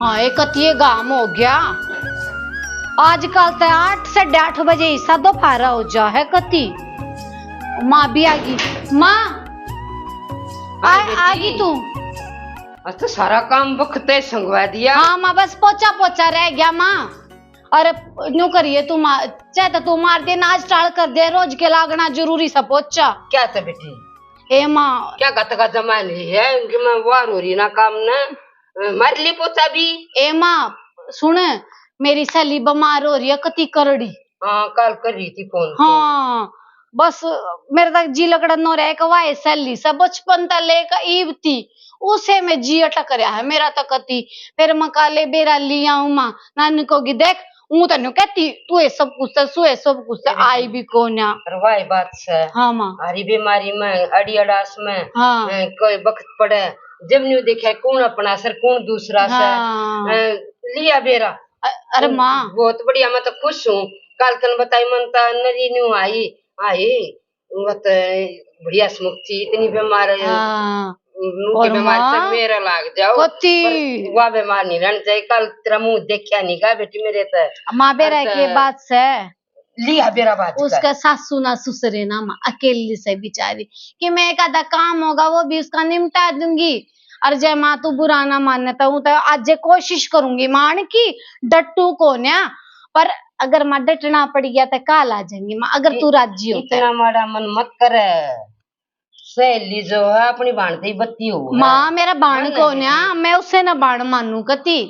हाँ एक ये गाम हो गया आजकल तो 8 से 8 बजे हिस्सा दोपहर हो जा है कति। माँ भी आ गई। माँ आ गई तू? तो सारा काम वक्त संगवा दिया। हाँ माँ बस पोचा पोचा रह गया माँ। अरे न्यू करिए तू माँ चाहे तो तू मार दे नाच टाल कर दे रोज के लागना जरूरी सा पोचा। क्या था बेटी? ए माँ क्या गत का जमा ली है कि मैं वार हो रही ना काम न मार ली पोचा भी। ए माँ सुन मेरी सहेली बीमार हो रही है कति करड़ी। हाँ कल कर रही थी फोन। हाँ बस मेरे तक जी लगड़ा नो रहे वाई सहेली सब बचपन तक लेकर ईब थी उसे में जी अटक रहा है मेरा तक कति। फिर मकाले बेरा लिया माँ नानी को देख हूँ तेन कहती तू सब कुछ सुए सब कुछ आई भी कोन्या वाई बात से। हाँ माँ हरी बीमारी में अड़ी अड़ास में हाँ कोई वक्त पड़े जब न्यू देखे कौन अपना सर कौन दूसरा हाँ। से लिया बेरा। अरे माँ बहुत बढ़िया मैं तो खुश हूँ। कल तन बताई मनता नरी न्यू आई आई मत बढ़िया स्मुख थी इतनी बीमार हाँ। और बीमार से मेरा लाग जाओ वह बीमार नहीं रहना चाहिए। कल तेरा मुंह देखा नहीं का बेटी मेरे तो माँ बेरा के बात से लिया बेरा बात उसका सासू ना ससुरे ना माँ अकेली से बेचारी कि मैं एक आधा काम होगा वो भी उसका निपटा दूंगी। और जय माँ तू बुरा ना मानता हूँ तो आज कोशिश करूंगी मान की डट्टू को न्या पर अगर माँ डटना पड़ गया तो काल आ जाएंगी माँ अगर तू राजी हो। इतना माड़ा मन मत करे सहेली जो है अपनी बांधती बत्ती हो माँ मेरा बाण को न्या मैं उससे ना बाण मानू कति।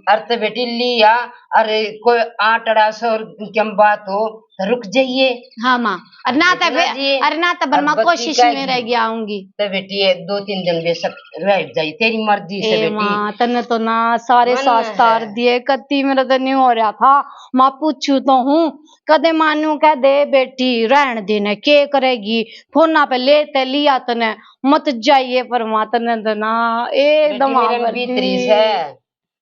अर्थ बेटी लिया अरे कोई 8 अड़ास और क्या बात हो तो रुक जाइए। हाँ माँ अरे ना तब मैं कोशिश में रह गया आऊंगी तो बेटी 2-3 दिन बेशक रह जाइए तेरी मर्जी से बेटी। माँ तने तो ना सारे शास्त्र दिए कति मेरा तो नहीं हो रहा था माँ पूछू तो हूँ कदे मानू कह दे बेटी रहन देने के करेगी फोना पे लेते लिया तने मत जाइए पर माँ तने तो ना एकदम भीतरी से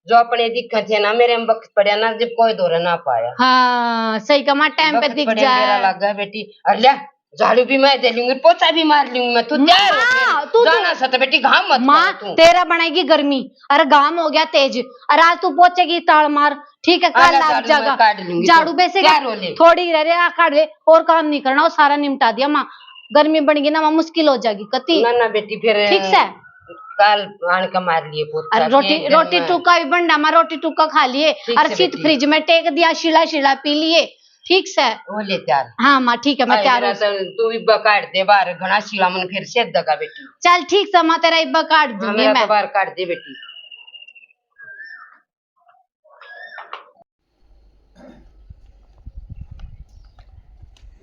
जो अपने दिक्कत है ना मेरे में वक्त पड़ा ना जब कोई दौरा ना पाया। हाँ सही कमा टाइम पे दिख जाए लगा बेटी अरे झाड़ू भी मैं दे लूंगी पोछा भी मार लूंगी मैं तू तू जाना सत बेटी घाम मत माँ तेरा बनाएगी गर्मी अरे घाम हो गया तेज अरे आज तू पोछेगी ताल मार ठीक है कल आप जाएगा झाड़ू बेसे थोड़ी रह काट दे और काम नहीं करना वो सारा निपटा दिया माँ गर्मी बढ़ गई ना माँ मुश्किल हो जाएगी कति ना बेटी फिर ठीक से काल आन का मार लिए पोछा रोटी टुका भी बंडा माँ रोटी टुका खा लिए और शीत फ्रिज में टेक दिया शिला पी लिए ठीक से वो ले तैयार। हाँ माँ ठीक है मैं तैयार हूँ। तू भी काट दे बाहर घना शिला मन फिर से दगा बेटी। चल ठीक से माँ तेरा इब्बा काट दूंगी मैं बाहर काट दे बेटी।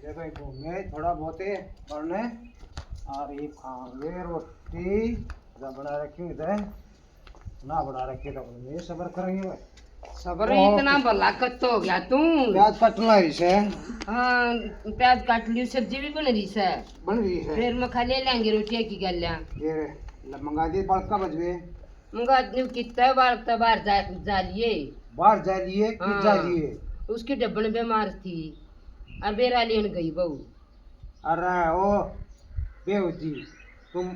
देखो घूमे थोड़ा बहुत पढ़ने और ये खाओगे रोटी बना रखी इधर ना बना रखी तो ये सबर करेंगे भाई सबर इतना भला कट हो गया तू। प्याज कटना रही से। हाँ प्याज काट लियो सब्जी भी बन रही है फिर मैं खा ले लेंगे रोटियां की गल ये मंगा दिए बड़का बज गए मंगा कितना बार जा लिए बाहर जा लिए जा लिए उसकी डब्बन बीमार थी और बेरा लेन गई बहू। अरे ओ बेवती तुम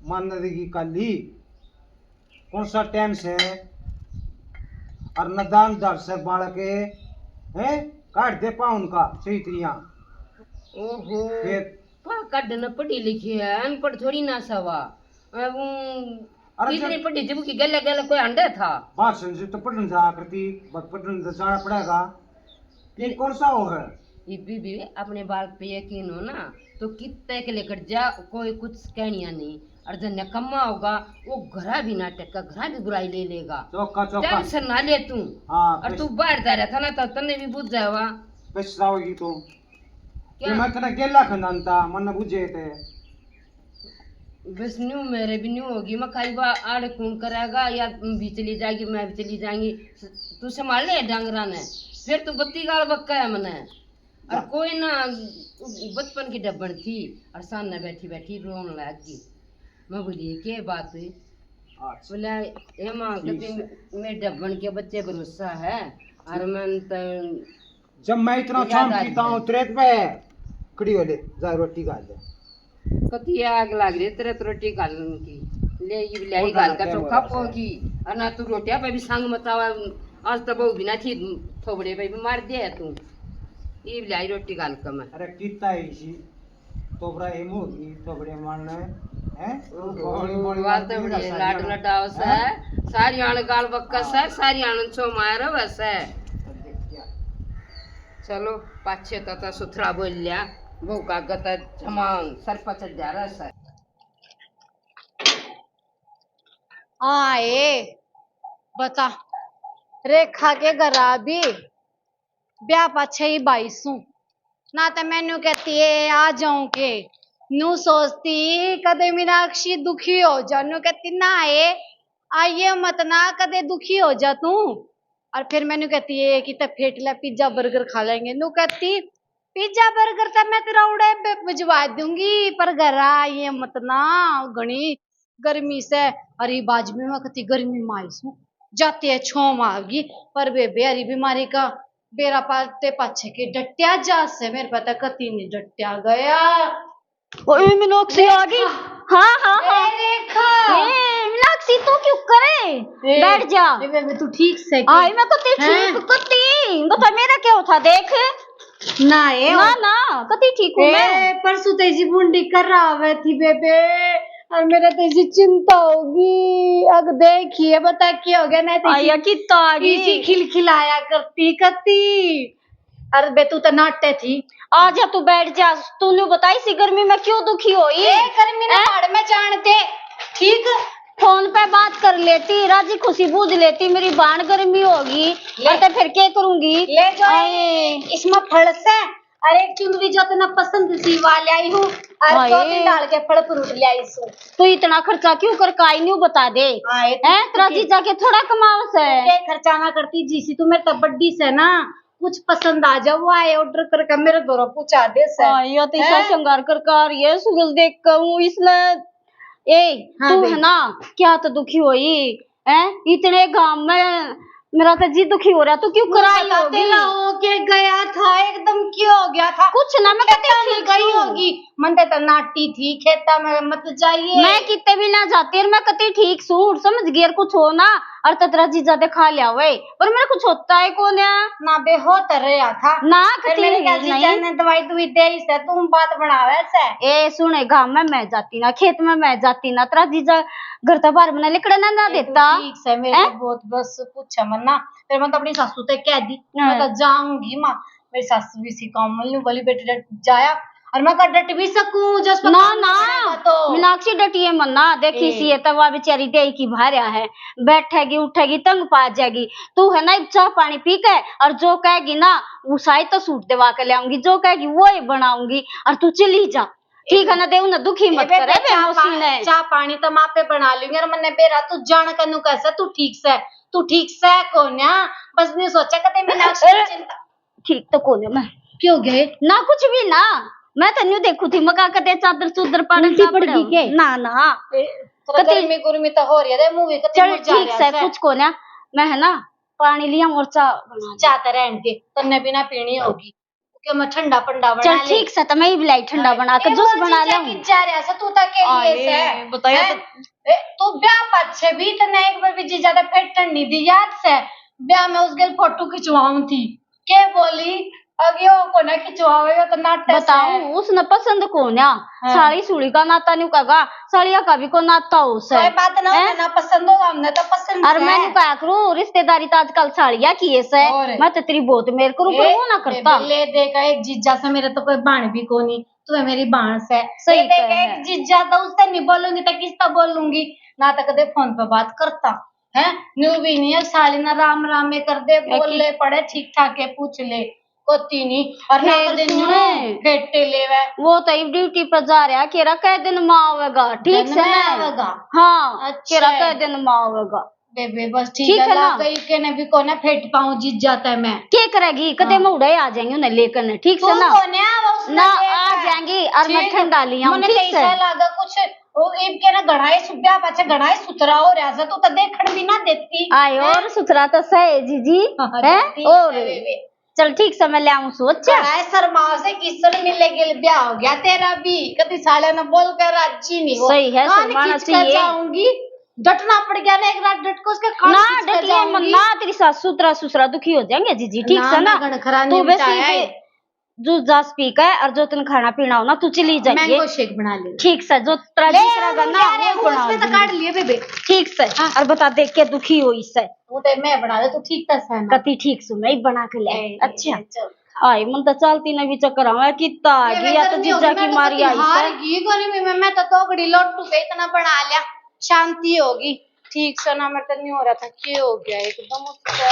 मान देगी कल ही कौन सा टाइम से और नदान दर से बाढ़ के हैं काट दे पा उनका सही त्रिया। ओहो काटना पढ़ी लिखी है अनपढ़ थोड़ी ना सवा इतनी पढ़ी जब की गले गले कोई अंडे था भाषण से तो पढ़ने जा करती पढ़ने तो जाना पड़ेगा ये कौन सा हो है ये भी अपने बाल पे यकीन हो ना तो कितने के लेकर जा कोई कुछ कहनिया नहीं और जो नकम्मा होगा वो घरा भी नाटक का घरा भी बुराई ले लेगा। चौका टेंशन ना ले तू। हाँ और तू बाहर जा रहा था ना तो तन्ने भी बुझ जाएगा पछताओगी तू क्या मैं तना गेला खंदानता मन बुझे थे बस न्यू मेरे भी न्यू होगी मैं खाई बा आड़ कौन करेगा या भी चली जाएगी मैं भी चली जाएंगी तू संभाल ले डांगरा ने फिर तू बत्ती गाल बक्का है मने और कोई ना बचपन की डब्बन थी और सामने बैठी बैठी रोन लगी मैं बोली के बात हुई बोला ए माँ कहती मैं डब्बन के बच्चे भरोसा है और मैं तो जब मैं इतना शाम पीता हूँ त्रेत पे कड़ी वाले जा रोटी खा ले कती आग लग रही तेरे रोटी खा की ले गाल का चोखा पोगी और ना तू रोटिया पे भी संग मतावा आज तो बहु बिना थी थोबड़े पे भी मार दे तू ये लाई रोटी गाल का मैं अरे कितना है इसी तोबरा एम होगी तोबड़े मारना है बड़ी बड़ी बात तो बड़ी लाड लडाव से सारी आण गाल बक्कस है सारी आण छो मारो बस है चलो पाछे तो सुथरा बोल लिया वो का गत जमान सरपंच जा रहा है आए बता रेखा के घरा भी ब्याह पाछे ही 22 ना तो मैनू कहती है आ जाऊं के नू सोचती कदे मीनाक्षी दुखी हो जा नू कहती ना आइए मत ना कदे दुखी हो जा तू और फिर मैनू कहती है कि तब फेटला पिज्जा बर्गर खा लेंगे नू कहती पिज्जा बर्गर तो मैं तेरा उड़े भिजवा दूंगी पर घर आइए मत ना घनी गर्मी से अरे बाज में मैं कहती गर्मी में आईसू जाते है छो मागी पर बेबे हरी बीमारी का बेरा पाते पाछे के डट्या जा से मेरे पता कती नहीं डट्या गया ओए मीनाक्षी आ गई। हाँ हाँ हाँ रेखा मीनाक्षी तू क्यों करे बैठ जा। बेबे तू ठीक से आई मैं कती ठीक कती बता मेरा क्या होता देख ना ना कती ठीक हूँ मैं परसों तेजी बुंडी कर रहा थी बेबे और मेरा तेजी चिंता होगी अब देखिए बता क्या हो गया ना आया कितना आ गई इसी खिलखिलाया करती अरे बे तू तो नाटे थी आ जा तू बैठ जा तूने बताई सी गर्मी में क्यों दुखी होई गर्मी ना पहाड़ में जानते ठीक फोन पे बात कर लेती राजी खुशी बूझ लेती मेरी बाण गर्मी होगी तो फिर क्या करूंगी ले जाओ इसमें फल से अरे एक चुंदरी जो तेना पसंद सी वाले आई हूँ और दो दिन डाल के फल फ्रूट ले आई सू तो इतना खर्चा क्यों कर काई नहीं बता दे हैं राजी जाके थोड़ा कमावस है खर्चा ना करती जी सी तू मेरे तब बड्डी से ना कुछ पसंद आ जाओ वो आए ऑर्डर करके मेरे द्वारा पूछा दे ये तो ऐसा श्रृंगार कर ये सूरज देख कर हूँ इसलिए तू है ना क्या तो दुखी होई है इतने गांव में मेरा तो जी दुखी हो रहा तू क्यों कराई होगी ना हो के गया था एकदम क्यों हो गया था कुछ ना मैं कहती ठीक गई होगी मन तो नाटी थी खेता में मत जाइए मैं कितने भी ना जाती और मैं कती ठीक सूट समझ गई कुछ हो ना और ततरा जीजा दे खा लिया वे पर मेरा कुछ होता है कौन है ना बे हो रहा था ना कती मेरे जीजा ने दवाई दुई दे से तुम बात बढ़ावे से ए सुने गांव में मैं जाती ना खेत में मैं जाती ना तेरा जीजा घर तो बाहर बना लिकड़ा ना देता ठीक से मेरे बहुत बस पूछा मन्ना फिर मैं तो अपनी सासू से कह दी मैं तो जाऊंगी माँ मेरी सासू भी सी कोमल बोली बेटी जाया और मैं का डट भी सकूं जस्ट ना ना तो मीनाक्षी डटिए मन्ना देखी सी है तवा बेचारी दे की भार्या है बैठेगी उठेगी तंग पा जाएगी तू है ना चाह पानी पी के और जो कहेगी ना वो शायद तो सूट दिवा के ले आऊंगी जो कहेगी वो ही बनाऊंगी और तू चली जा ठीक है ना देव ना दुखी मत करे चाह पानी तो माँ पे बना लूंगी और मैंने बेरा तू जान कनु कैसे तू ठीक से कौन बस नहीं सोचा कदे मीनाक्षी चिंता ठीक तो कौन मैं क्यों गए ना कुछ भी ना मैं तो न्यू देखू थी मका कदे चादर चुदर पड़ के ना ना गर्मी गुरमी तो हो रही है मूवी कते चल ठीक से कुछ को ना मैं है ना पानी लिया और चाह तो रहन के तन्ने बिना पीनी होगी क्यों मैं ठंडा पंडा बना चल ठीक से तो मैं भी लाई ठंडा बना के जूस बना लाऊं जा रहा है तू तक के लिए से बताया तो ब्याह पछे भी तो नहीं एक बार भी जी ज्यादा फेट ठंडी दी याद से ब्याह में उसके फोटो खिंचवाऊं थी के बोली अगियो को ना खिंचवावे तो नाटक बताऊं उसने पसंद कौन है साड़ी सुड़ी का नाता नहीं कहा साड़िया का भी को नाता उसे कोई बात ना पसंद होगा हमने तो पसंद और मैंने कहा करूं रिश्तेदारी तो आजकल साड़िया की से मैं तो तेरी बहुत मेर करूं पर वो ना करता ले देगा एक जीजा से मेरे तो कोई बाण भी को नहीं तू है मेरी बाण से सही देगा एक जीजा तो उससे नहीं बोलूंगी तो किसका बोलूंगी ना तो कदे फोन पे बात करता है न्यू भी नहीं है साली ना राम राम में कर दे बोल ले पड़े ठीक ठाक है पूछ ले कोती नहीं और ना फेटे ले वो तो ड्यूटी पर जा रहा केरा कह दिन माँ आवेगा ठीक से ना हाँ केरा कह दिन माँ आवेगा बेबे बस ठीक है ना गई के ने भी कोने फेट पाऊं जीत जाता है मैं क्या करेगी कदे में उड़े आ जाएंगे उन्हें लेकर ठीक से ना आ जाएंगी और मैं ठंडा लिया ठीक से लगा कुछ वो एक के ना गढ़ाई सुब्या पाछे गढ़ाई सुथरा हो रहा था तू तो देखण भी ना देती आय और सुथरा तो सही जीजी है और चल ठीक से मैं ले आऊं सोचा शर्मा से किसर मिलेगी ब्याह हो गया तेरा भी कभी साले ना बोल कर राजी नहीं सही है शर्माना चाहिए जाऊंगी डटना पड़ गया ना, एक रात डट को उसके कान ना खींच के डटिए जाऊंगी। मन्ना, तेरी सास ससुरा दुखी हो जाएंगे जीजी, ठीक ना, से ना। मैं घड़ा तू निपटाया वैसे है। जूस जास पी के और जो तुम खाना पीना हो ना तू चली जाइए, मैंगो शेक बना ले। ठीक से, जो तेरा ले जी करेगा ना वो बना उसमें तो दूंगी। काट लिए बेबे। ठीक से। और बता देख के दुखी हो इससे, वो तो मैं बना दे, तू ठीक था सहना। कति ठीक सु मैं ही बना के ले। अच्छा चल आई मन तो चलती न भी चक्कर आवे कितना आ गया तो जीजा की मारी आई हार से। गई गर्मी में, मैं तो तोगड़ी लोटू पे इतना बना लिया, शांति होगी। ठीक से ना, मेरे तो नहीं हो रहा था, क्या हो गया एकदम उससे,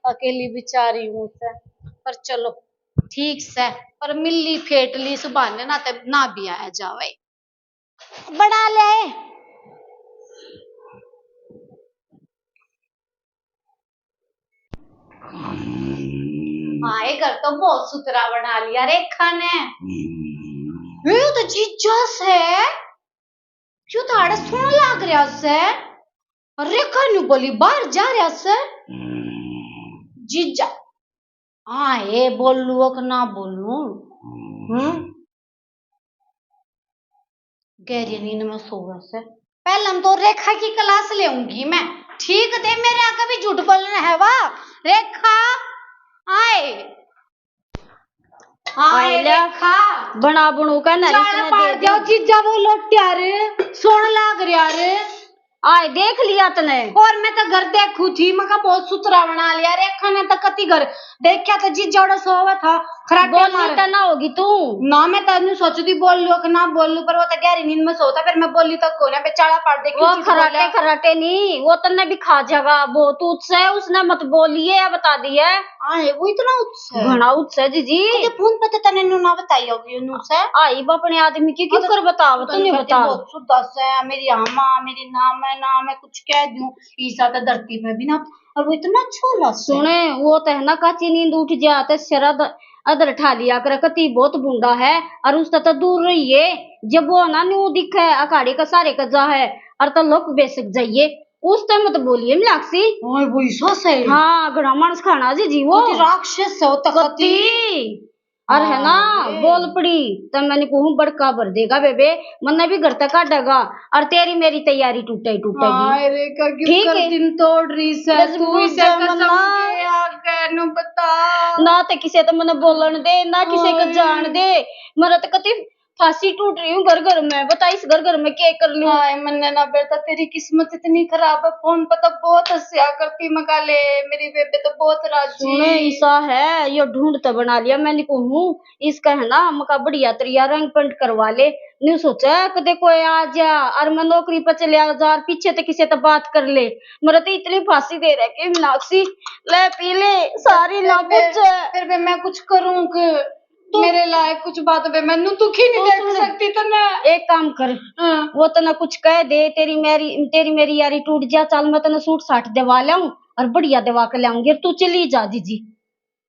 अकेली बेचारी हूँ से। पर चलो ठीक से, पर मिली फेटली सुबह ने ना तब ना भी आया जावे, बना ले। हाँ ये घर तो बहुत सुथरा बना लिया रेखा ने। ये तो जीजा से क्यों थाड़े सुन लाग रहा से, रेखा नु बोली बाहर जा रहा से जीजा। हाँ ये बोलू कि ना बोलू, गहरी नींद में सोया से। पहले हम तो रेखा की क्लास लेऊंगी मैं, ठीक है मेरे आगे भी झूठ बोलना है वाह। रेखा आए आए रेखा बना बनू का ना चाल पाड़ दिया जीजा, वो लोटिया रे सोन लाग रहा रे। आए देख लिया तने, और मैं तो घर देखू थी, मैं कहा बहुत सुथरा बना लिया। रेखा ने तो कति घर देखा था, जीजा उड़ा सोवा था खराटे बोली मार तो ना होगी तू ना। मैं तो सोचती बोल लो कि ना बोल लू, पर वो तो गहरी नींद में सोता, फिर मैं बोली तो कोने पे चाला पाड़ दे। वो खराटे खराटे नहीं, वो तन्ने भी खा जाएगा वो तू उससे, उसने मत बोलिए या बता दिए। हाँ वो इतना उत्साह घना उत्साह जीजी, मुझे फोन पे तो तने नु ना बताई होगी नु से। आई अपने आदमी की क्यों कर बताओ, तू नहीं बता। बहुत शुद्ध है मेरी अम्मा, मेरी नाम है कुछ कह दूं ईसा तो धरती में भी ना, और वो इतना छोला सुने वो तो है ना काची नींद उठ जाते शरद अदर ठा लिया कर, कति बहुत बुंदा है और उससे तो दूर रहिए। जब वो ना न्यू दिखे अखाड़े का सारे कजा है और तो लोग बेसक जाइए, उस टाइम मत बोलिए मिलाक्सी। ओए वो ईसा से हाँ घड़ा मानस खाना जी वो राक्षस है, वो तो कति और है ना बोल पड़ी तो मैंने कहूँ बड़का भर देगा बेबे, मन्ने भी घर तक काटेगा और तेरी मेरी तैयारी टूटेगी। ठीक है दिन तोड़ रही से तू इसे कसम के आगे नु बता ना तो किसे तो मैंने बोलन दे ना किसे को जान दे, मेरा तो कति फांसी टूट रही हूँ घर घर में, बता इस घर घर में क्या कर लूं। हाय मन्ने ना बेटा तेरी किस्मत इतनी खराब है, फोन पर तो बहुत हंसिया करती मगा ले, मेरी बेबे तो बहुत राजी। सुने ऐसा है ये ढूंढ तो बना लिया मैंने कहूँ इसका है ना मका बढ़िया तरिया रंग पेंट करवा ले, नहीं सोचा कदे कोई आ जा और मैं नौकरी पर चले जा पीछे तो किसी तो बात कर ले, मेरा तो इतनी फांसी दे रहा कि मीनाक्षी ले पी ले सारी ना पूछ। फिर मैं कुछ करूँ कि मेरे लायक कुछ बात पे मैं दुखी नहीं देख सकती तो ना एक काम कर वो तो ना कुछ कह दे, तेरी मेरी यारी टूट जा, चल मैं तो सूट साट दिवा लाऊं और बढ़िया दिवा के लाऊंगी, तू चली जा जीजी,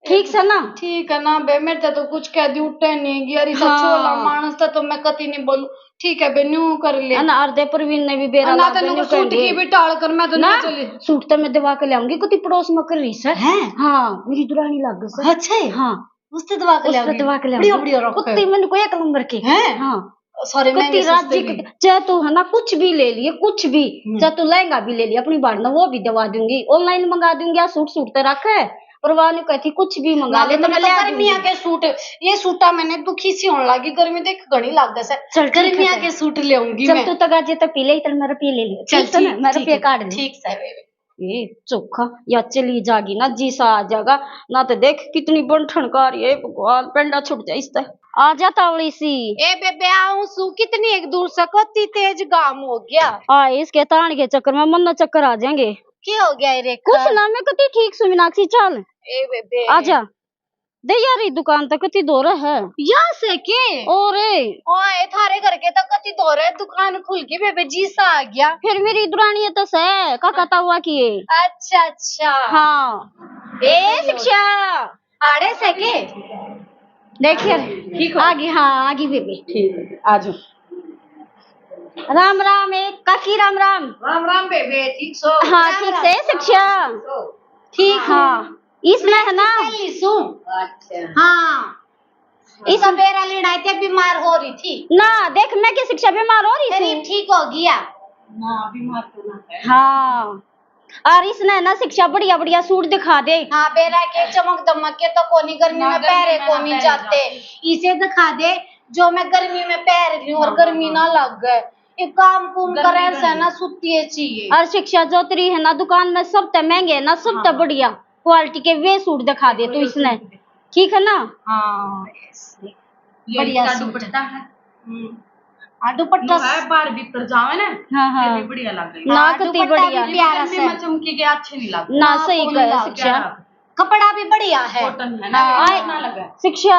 ठीक से ना। ठीक है ना बे, मेरे तो कुछ कह दी उठे नहीं गिया हाँ। छोला मानस था तो मैं कति नहीं बोलू, ठीक है बे न्यू कर ले ना अर्धे प्रवीण ने भी बेरा ना तेन सूट की भी टाल कर मैं तो ना चली सूट तो मैं दिवा के लाऊंगी, कुछ पड़ोस में कर रही सर है हाँ मेरी दुरानी लग गई। अच्छा हाँ उससे दवा के लाऊंगी बढ़िया कुत्ती मैंने को एक नंबर के हैं हाँ सॉरी मैं राज्य चाहे तू है ना कुछ भी ले लिए कुछ भी, चाहे तू लहंगा भी ले लिया अपनी बार ना वो भी दवा दूंगी, ऑनलाइन मंगा दूंगी या सूट तो रख है परवाह नहीं कहती कुछ भी मंगा ले तो मैं गर्मिया के सूट ये सूटा मैंने दुखी सी होने लगी, गर्मी देख घनी लग गई, गर्मिया के सूट ले आऊंगी मैं। तू तक आज तो पी ले इतना मेरा पी ले लिया चल ना मेरा रुपया काट दे ठीक है ये चोखा या चली जागी ना जी सा आ जाएगा ना, तो देख कितनी बंठन का रही है भगवान, पेंडा छुट जाए इस आ जाता तावड़ी सी ए बेबे आऊं सु कितनी एक दूर से कति तेज गाम हो गया आ इसके तान के चक्कर में मन चक्कर आ जाएंगे। क्या हो गया रे कुछ ना मैं कति ठीक सु मीनाक्षी चल ए बेबे आजा दे यार दुकान तक कति दूर है यहाँ से के ओरे ओए थारे घर के तक कति दूर है, दुकान खुल गई बेबे जी सा आ गया। फिर मेरी दुरानी तो से का कहता हुआ किए अच्छा हाँ ए शिक्षा आड़े से के देखिए ठीक आगे हाँ आगे बेबे ठीक है आजो राम राम एक काकी राम राम राम राम बेबे ठीक सो हाँ ठीक से शिक्षा ठीक हाँ इसमें है ना अच्छा हाँ इस बेरा लड़ाई बीमार हो रही थी ना देख मैं क्या शिक्षा बीमार हो रही थी ठीक हो गया हाँ, और इसने ना शिक्षा बढ़िया बढ़िया सूट दिखा दे। हाँ बेरा के चमक दमक के तो कोनी गर्मी में पहरे कोनी जाते, इसे दिखा दे जो मैं गर्मी में पहन रही हूँ और गर्मी ना लग गए। एक काम कुम करे से ना सुतिए चाहिए। और शिक्षा जो तेरी है ना दुकान में सब ते महंगे है ना, सब ते बढ़िया क्वालिटी के वे सूट दिखा दे तू इसने, ठीक है ना? हाँ बढ़िया दुपट्टा है। हाँ दुपट्टा बार भीतर जावे ना, हाँ हाँ बढ़िया लगे ना, कितनी बढ़िया प्यारा से चमकी के अच्छे नहीं लगते ना, सही कह शिक्षा, कपड़ा भी बढ़िया है। कॉटन है ना, ना लगे। शिक्षा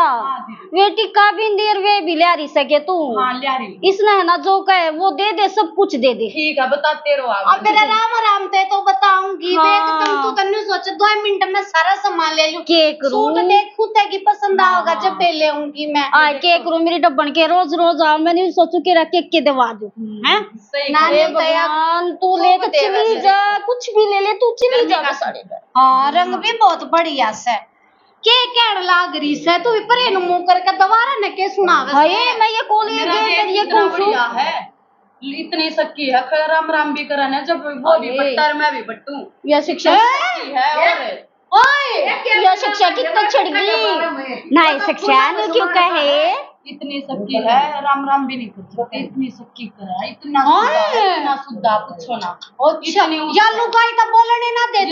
वे टिक्का बिंदी वे भी ले रही सके तू। हाँ ले रही। इसने है ना जो कहे वो दे दे, सब कुछ दे दे। ठीक है बताते रहो आप। अब मेरा राम ते तो बताऊंगी। हाँ। तुम तो तन्नू सोचे 2 मिनट में सारा सामान ले लूं। के करूं सूट देखूं तेगी पसंद आओगा जब पे ले आऊंगी मैं। आ के करूं मेरी डब्बन के रोज रोज आओ, मैंने सोचू के रख के दवा दू हैं। नानी भगवान तू ले तो चली जा, कुछ भी ले ले तू चली जा साड़े। हाँ रंग भी बहुत बढ़िया से के कहने लाग रही से तू परे नु मुंह करके दोबारा ने के सुनावे से। हाय मैं ये कौन ये कौन बढ़िया है, इतनी सच्ची है। खैर राम राम भी करा ना, जब वो भी बट्टा मैं भी बट्टू। यह शिक्षा है और ओए यह शिक्षा कितना छड़ गई नहीं शिक्षा ने क्यों कहे इतनी सच्ची है, राम राम भी नहीं कर सकते। इतनी सच्ची करा, इतना सुद्धा पूछो ना। अच्छा या लुगाई तो बोलने ना देती।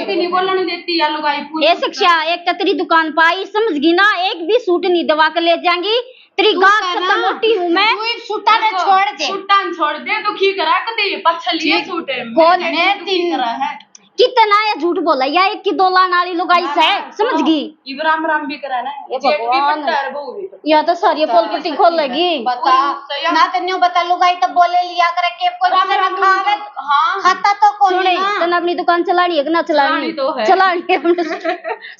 नहीं बोलने देती या लुगाई पूरी। ये शिक्षा एक तेरी दुकान पाई समझ गई ना, एक भी सूट नहीं दवा के ले जाएंगी तेरी गांठ सब मोटी हूँ मैं। तू सूटा ने छोड़ दे, सूटा छोड़ दे, दुखी करा कदे पछलिए सूट है कौन है तीन करा है। कितना ये झूठ बोला या एक की 2 लाख वाली लुगाई से समझ गई। इब्राहिम राम भी करा ना, ये जेठ भी भगवान। पट्टा है वो भी। या तो सारी पोल पट्टी खोल लगी। बता ना तन्नू बता लुगाई तो बोले लिया करे के कोई से रखावे। हाँ खाता तो कोई सुने ना। तने अपनी दुकान चलानी है कि ना चलानी? चलानी तो है। चलानी है।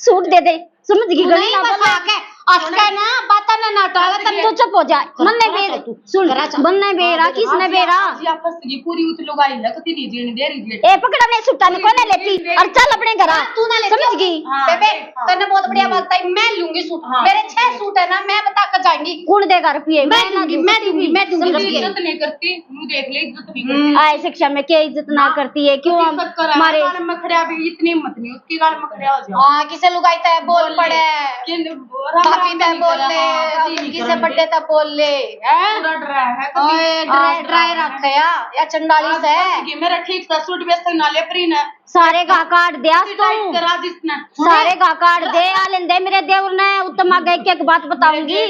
सूट दे दे समझ गई गली नहीं ना बस बोला। आके असका ना बाता ना नाटावे तब तो चुप हो जाए। मन ने बेरा सुन मन ने बेरा किसने बेरा जी आपस की पूरी उत लुगाई लगती नहीं जीने दे रही ए पकड़ अपने सुट्टा ने कोई ना लेती और चल अपने घर आ। तू ना ले समझ गई बेबे तन्ने बहुत बढ़िया बात है। मैं लूंगी सूट, मेरे 6 सूट है ना, मैं बता कर जाएंगी। कौन देगा रुपये? मैं दूंगी इज्जत नहीं करती, मुंह देख ले इज्जत नहीं करती। आए शिक्षा में क्या इज्जत ना करती है क्यों हमारे गाल में खड़ा भी इतनी हिम्मत नहीं उसकी, गाल में खड़ा हो जाओ। हाँ किसे लुगाई तो बोल पड़े, भाभी तो बोल ले, किसे बर्थडे तो बोल ले। ड्राई रखे या चंडाली से मेरा ठीक था सूट बेच ना ले प्री ने सारे गा काट दिया तो करा जिसने सारे गा काट दे आलेंदे मेरे देवर ने उत्तम आगे एक बात बताऊंगी।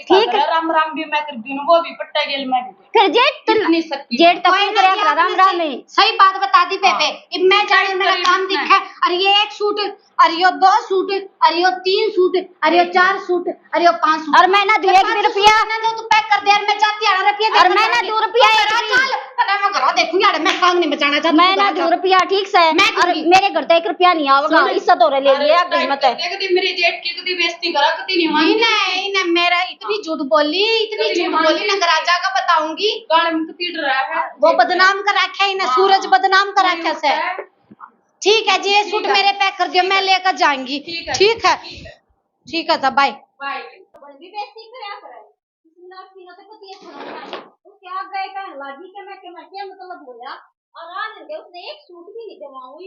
ठीक है राम राम भी मैं कर दूं, वो भी पट्टा गेल मैं भी। फिर जेठ इतनी सच्ची जेठ तक नहीं करेगा राम राम में। सही बात बता दी बेबे। अब मैं जाने मेरा काम दिखा। अरे ये 1 सूट, अरे ये 2 सूट, अरे ये 3 सूट, अरे ये 4 सूट, अरे ये 5 सूट। और मैं ना दूं 1 रुपया ना दो तो पैक कर दे। मैं चाहती हूं रुपया और मैं ना 2 रुपया चल मैं घर देखूंगी। अरे मैं काम नहीं बचाना चाहती। मैं ना 2 रुपया ठीक से मैं और मेरे घर तो 1 रुपया नहीं आवेगा। इज्जत हो ले लिया कीमत है। कदी मेरी जेठ की कदी बेइज्जती करा कदी नहीं मानी। नहीं नहीं मेरा इतनी झूठ बोली, इतनी झूठ बोली ना राजा का बताऊंगी। गाल में कती डरा है वो बदनाम कर रखा है ना, सूरज बदनाम कर रखा से। ठीक है जी ये सूट मेरे पैक कर दियो, मैं लेकर जाऊंगी। ठीक है ठीक है तो बाय बाय। क्या गए कहने लगी कि मैं क्या मतलब होया और आज उसने 1 सूट भी नहीं जमाऊं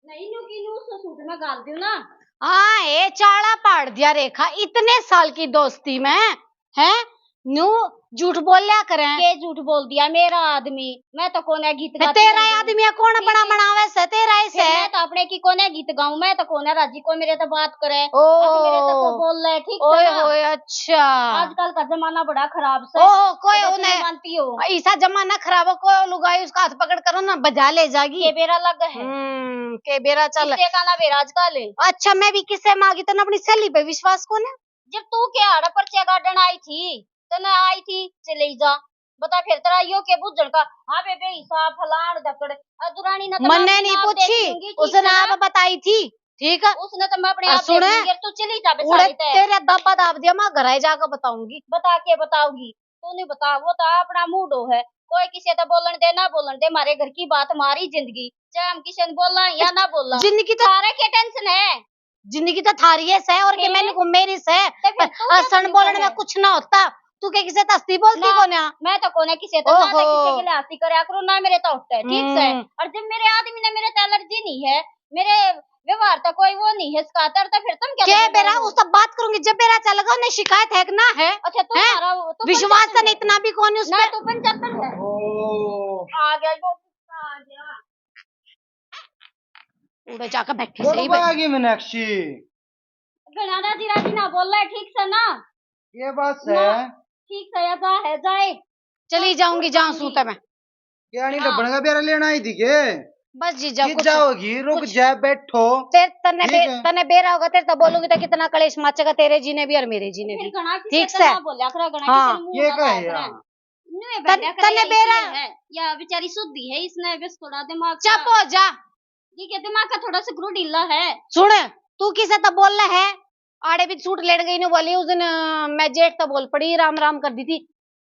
नहीं न्यू की न्यू सूट में गाल दियो ना। हाँ ये चाड़ा पाड़ दिया रेखा इतने साल की दोस्ती में है। न्यू झूठ बोल लिया करें। के झूठ बोल दिया मेरा आदमी? मैं तो कोने गीत गाती तेरा आदमी है कौन बड़ा बनावे से तेरा ऐसे। मैं तो अपने की कोने गीत गाऊं, मैं तो कोने राजी को मेरे तो बात करे ओ मेरे तो को बोल ले ठीक ओए है ना? होए अच्छा आजकल का जमाना बड़ा खराब से। ओ कोई तो उन्हें मानती हो ऐसा जमाना खराब हो कोई लुगाई उसका हाथ पकड़ करो ना बजा ले जागी। के बेरा लग है के बेरा चल किससे का ना बेरा आजकल है। अच्छा मैं भी किससे मांगी तो अपनी सहेली पे विश्वास को ना। जब तू के आड़ा पर्चे गार्डन आई थी तो ना आई थी चले जा बता फिर तेरा यो के बुझण का। हाँ बेबे हिसाब फलान दकड़ दुरानी ना मैंने नहीं पूछी उसने आप बताई थी। ठीक है उसने तो मैं अपने आप सुने तू चली जा उड़े तेरे दबा दाब दिया मैं घर जाकर बताऊंगी। बता के बताऊंगी तू नहीं बता वो तो अपना मूड हो है। कोई किसी तो बोलन दे ना बोलन दे मारे घर की बात मारी जिंदगी चाहे हम किसी ने बोला या ना बोला जिंदगी तो सारे के टेंशन है। जिंदगी तो थारी है और के मैंने को मेरी से सन बोलने में कुछ ना होता। तू क्या किसे तस्ती बोलती ना, को ना मैं तो कोने किसी तो ना ओहो। किसी के लिए हंसी करया करूं ना मेरे तो उठता है ठीक से। और जब मेरे आदमी ने मेरे तो एलर्जी नहीं है, मेरे व्यवहार तो कोई वो नहीं है सिखाता, तो फिर तुम क्या क्या बोल रहे बेरा हो? उस तब बात करूंगी जब बेरा चलेगा उन्हें शिकायत है कि ना है अच्छा तुम हैं? मारा तो विश्वास तो नहीं इतना भी कौन है उस ना पे तू 75 है। ओ आ गया जो आ गया। उड़े जाकर बैठी बोलो सही बागी मीनाक्षी, गणाना जी राजी ना बोल रहा है ठीक से ना, ये बात ना है ठीक से या जा है जाए। चली जाऊंगी जहाँ सूता मैं क्या नहीं हाँ। डब्बन का बेरा लेना आई थी के बस जीजा कि कुछ जाओगी रुक कुछ- जा बैठो तेरे तने ठीक है। तने बेरा होगा तेरे तो बोलूंगी तो कितना कलेश मचेगा तेरे जी ने भी और मेरे जी ने फिर भी गणा ठीक किसी से ना बोलिया करा, गणा हाँ, किसी ने ये मुंह कहे लगाया यार। करा। नहीं बैठा तने करे बेरा है या बेचारी शुद्धि है, इसने बस थोड़ा दिमाग चुप हो जा ठीक है, दिमाग का थोड़ा सा ग्रू ढीला है। सुन तू किसे तो बोल रहा है आड़े भी सूट लेट गई नु बोली उस दिन मैं जेठ तो बोल पड़ी राम राम कर दी थी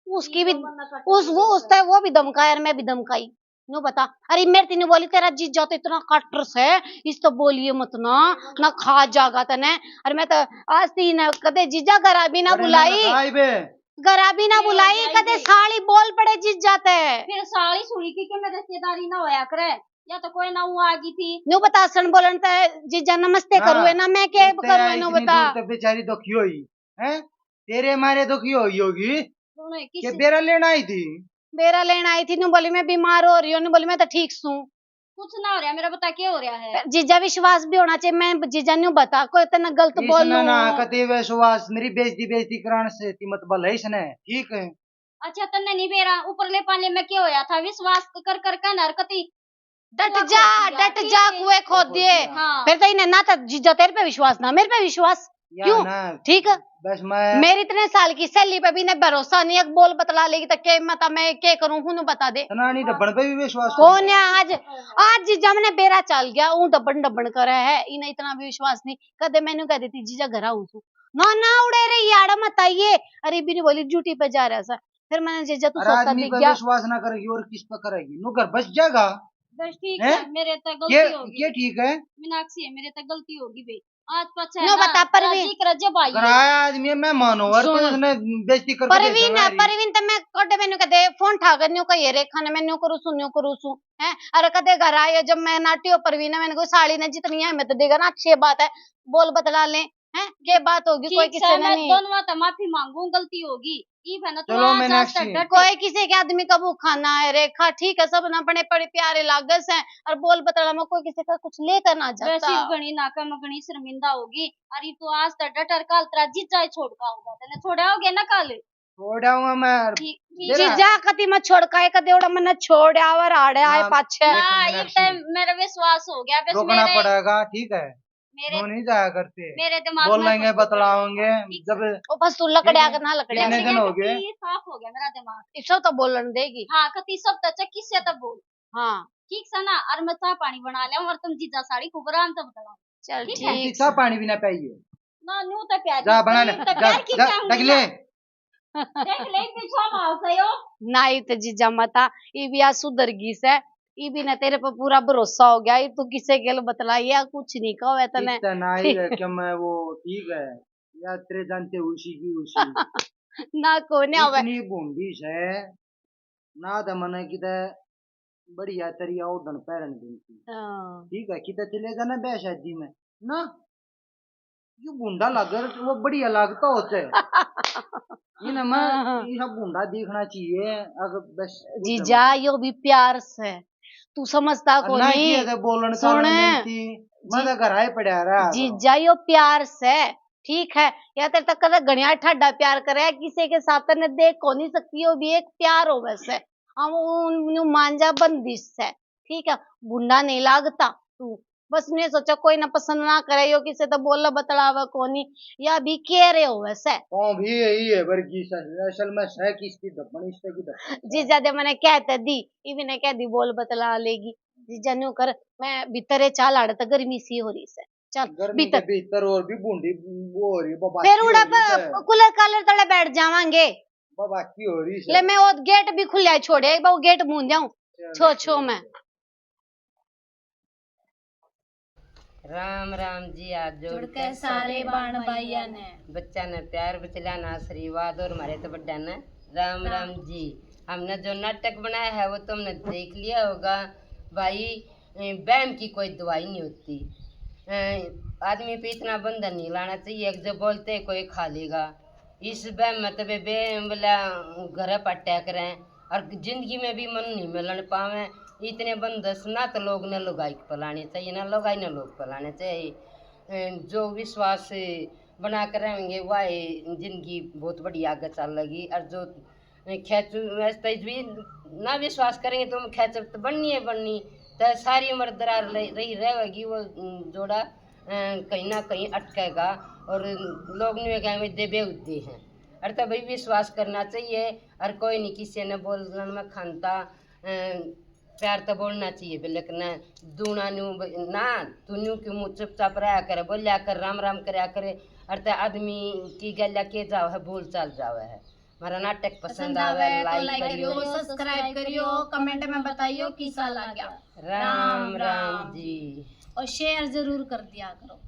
उसकी भी वो भी धमकाया और मैं भी धमकाई नो बता अरे मेरे तीन बोली तेरा जीजा तो इतना कटरस है इस तो बोलिए मत ना खा जागा तने और मैं तो आज तीन कदे जीजा गरा भी ना अरे बुलाई खाई बे गरा भी ना बुलाई कदे साड़ी बोल पड़े जीज जाते फिर साली सुड़ी की के में रिश्तेदारी ना होया करे, या तो कोई ना वो आ गई थी। नो बता सन बोलन तो जीजा नमस्ते हाँ, करू है ना मैं क्या इतने करू है नो इतनी बता दूर तक बेचारी दुखी हुई है, तेरे मारे दुखी हुई होगी सुनो, कि किसी बेरा लेना आई थी। बेरा लेने आई थी नु बोली मैं बीमार हो रही हूँ नु बोली मैं तो ठीक हूँ कुछ ना हो रहा मेरा, बता क्या हो रहा है। जीजा विश्वास भी होना चाहिए मैं जीजा न्यू बता कोई इतना गलत बोल इसने ना लूं कते विश्वास मेरी बेइज्जती कराने से ती मत बल है इसने ठीक है। अच्छा तन्ने नहीं बेरा ऊपर ले पाले में क्या होया था, विश्वास कर कर का नरकती डट जा कुएं खोद दिए हाँ। फिर तो इन्हें ना तो जीजा तेरे पे विश्वास ना मेरे पे विश्वास या क्यों ना ठीक है बस मैं मेरी इतने साल की सहेली पे भी ने भरोसा नहीं एक बोल बतला लेगी तो क्या मता मैं क्या करूं हूं बता दे तनानी डब्बन पे भी विश्वास कौन है आज जीजा मैंने बेरा चल गया ऊ डबन डबन कर है इन्हें इतना भी विश्वास नहीं कदे मैंने कह देती जीजा घर आऊं तू ना उड़े रही यार मत आइए अरे भी नहीं बोली ड्यूटी पे जा रहा सा फिर मैंने जीजा तू अरे सोता आदमी दिख पे गया विश्वास ना करेगी और किस पे करेगी नु घर बस जाएगा बस ठीक हैं? है, मेरे तो ये गलती होगी ये ठीक है मीनाक्षी है, मेरे तो गलती होगी भाई आज पछा नो बता परवीन जब आई कराया आदमी मैं मानो और तो सुन। उसने बेइज्जती करके परवीन तो मैं कोटे मैंने कहते फोन ठाकर न्यू कही रे खाने में न्यू करू सु है अरे कदे घर आए जब मैं नाटी हो परवीन है मैंने कोई साड़ी ने जितनी है मैं तो देगा ना अच्छी बात है बोल बतला ले हैं ये बात होगी कोई किसी ने मैं नहीं दोनों तो माफी मांगू, गलती होगी ई है ना तो चलो आज मीनाक्षी, आज तक कोई किसी के आदमी का वो खाना है रेखा ठीक है सब ना बड़े बड़े प्यारे लागस हैं और बोल बतला में कोई किसी का कुछ लेकर ना जाता वैसे गणी नाका मगनी शर्मिंदा होगी। अरे तो आज तक डटर काल तेरा जीजा ही छोड़ का होगा, तेने छोड़ा होगे ना कल छोड़ाऊंगा मैं ठीक जीजा कति मत छोड़ का कदे उड़ा मन छोड़ आवर आड़े आए ना, पाछे देखो ना मीनाक्षी, एक टाइम मेरा विश्वास हो गया, बस रोकना मेरे पड़ेगा ठीक है मेरे वो नहीं जाया करते मेरे दिमाग बोल में लेंगे कुछ तो बतलाओगे ठीक जब ओ बस तू लकड़िया का ना लकड़िया कितने दिन हो गए? ये साफ हो गया मेरा दिमाग। सब तो बोलन देगी हाँ कति सब तक किससे तब बोल हाँ ठीक से ना, और मैं चाह पानी बना लिया और तुम जीजा साड़ी खूब आराम से बता चल ठीक है। ठीक चाह पानी भी ना पाइए ना न्यू तो प्यार जा बना ले तो जा प्यार की जा क्या देख ले देख ले पीछे मार सयो नाई तो जीजा मता ये भी आज सुधर गई से ये भी ना तेरे पर पूरा भरोसा हो गया ये तू किसे के बतलाइया कुछ नहीं कहो है तने इतना ही है कि मैं वो ठीक है या तेरे जानते उसी की उसी ना कोने आवे इतनी बूंदी है ना तो मन की बढ़िया तरिया उड़न पैरन देती हाँ। ठीक है कितना चलेगा ना ब्याह शादी में ना ये बूंदा लग वो बढ़िया लगता होता है ये ना मैं ये सब बूंदा देखना चाहिए अगर बस जीजा यो भी प्यार से तू समझता को ना नहीं किया था बोलन सुन मैं तो घर आए पड़ा रहा जीजा यो प्यार से ठीक है या तेरे तक कदा गणिया ठाडा प्यार करे किसी के साथ ने देख को नहीं सकती वो भी एक प्यार हो वैसे हम उन मांझा बंदिश है ठीक है बुंडा नहीं लागता तू बस ने सोचा कोई ना पसंद ना करे यो किसे तो बोला बतलावा कोनी या भी कह रहे हो वैसे तो भी यही है वर्गी असल में है किसकी दबनी इससे की दबनी जीजा दे मैंने कहते दी इवी ने कह दी बोल बतला लेगी जीजा न्यू कर मैं भीतरे चाल आड़े तो गर्मी सी हो रही से चल गर्मी के भीतर और भी बूंदी वो हो रही है बाबा फिर उड़ा कूलर कालर तले बैठ जावांगे बाबा की हो रही ले मैं वो गेट भी खुला छोड़े एक बार वो गेट मूंद जाऊं छो मैं राम राम जी। आज जोड़ के सारे बाण भाइया ने बच्चा ने प्यार बचला ना आशीर्वाद और हमारे तो बड्डा ने राम राम जी। हमने जो नाटक बनाया है वो तुमने देख लिया होगा भाई। बैम की कोई दवाई नहीं होती। आदमी पे इतना बंधन नहीं लाना चाहिए जो बोलते कोई खा लेगा। इस बैम मतलब बैम वाला घर पर अटैक रहे और जिंदगी में भी मन नहीं मिलन पावे। इतने बंदस ना तो लोग ने लुगाई पलाने चाहिए ना लुगाई ना लोग पलाने चाहिए। जो विश्वास बना कर रहेंगे वह जिंदगी बहुत बड़ी आगे चल लगी। और जो खेच भी ना विश्वास करेंगे तो खेच तो बननी है बननी तो सारी उम्र दरार रही रहेगी। वो जोड़ा कहीं ना कहीं अटकेगा और लोग नहीं कहेंगे दे बेउद्दे हैं। और तब भाई विश्वास करना चाहिए और कोई नहीं किसी ने बोलने में खानता प्यार तो बोलना चाहिए लेकिन दूना न्यू ना तू न्यू क्यों मुँह चुपचाप रहा करे बोलिया कर राम राम करया करे। और तो आदमी की गल्या के जाओ है भूल चाल जाओ है। हमारा नाटक पसंद आवे लाइक करियो सब्सक्राइब करियो कमेंट में बताइयो किसा लगा। राम राम जी और शेयर जरूर कर दिया करो।